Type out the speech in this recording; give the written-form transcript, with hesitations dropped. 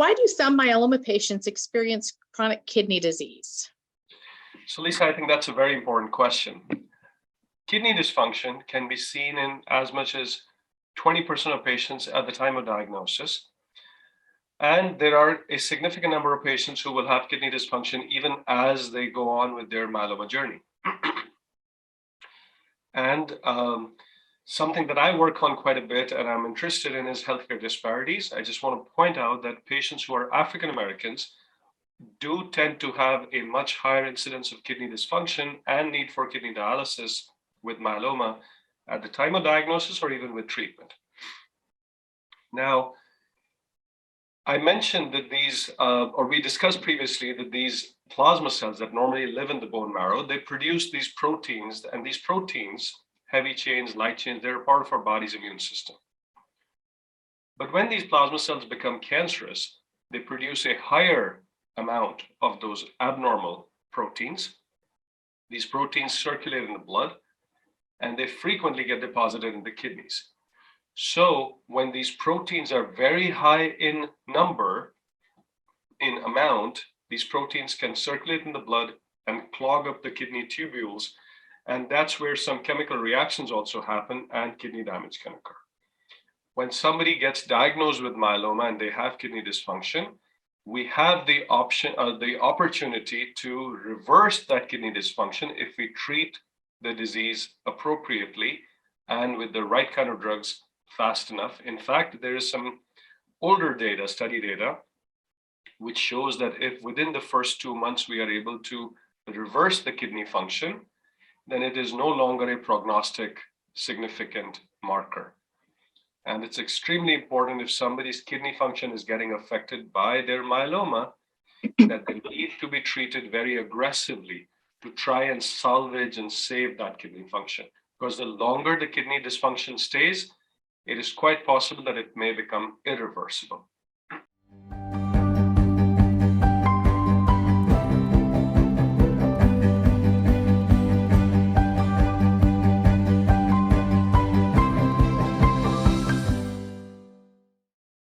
why do some myeloma patients experience chronic kidney disease? So Lisa, I think that's a very important question. Kidney dysfunction can be seen in as much as 20% of patients at the time of diagnosis. And there are a significant number of patients who will have kidney dysfunction even as they go on with their myeloma journey. And something that I work on quite a bit and I'm interested in is healthcare disparities. I just want to point out that patients who are African Americans do tend to have a much higher incidence of kidney dysfunction and need for kidney dialysis with myeloma at the time of diagnosis or even with treatment. Now, I mentioned that these, or we discussed previously that these plasma cells that normally live in the bone marrow, they produce these proteins, and these proteins, heavy chains, light chains, they're a part of our body's immune system. But when these plasma cells become cancerous, they produce a higher amount of those abnormal proteins. These proteins circulate in the blood, and they frequently get deposited in the kidneys. So when these proteins are very high in number, in amount, these proteins can circulate in the blood and clog up the kidney tubules. And that's where some chemical reactions also happen and kidney damage can occur. When somebody gets diagnosed with myeloma and they have kidney dysfunction, we have the opportunity to reverse that kidney dysfunction if we treat the disease appropriately and with the right kind of drugs fast enough. In fact, there is some older data, study data, which shows that if within the first 2 months we are able to reverse the kidney function, then it is no longer a prognostic significant marker. And it's extremely important if somebody's kidney function is getting affected by their myeloma, that they need to be treated very aggressively to try and salvage and save that kidney function. Because the longer the kidney dysfunction stays, it is quite possible that it may become irreversible.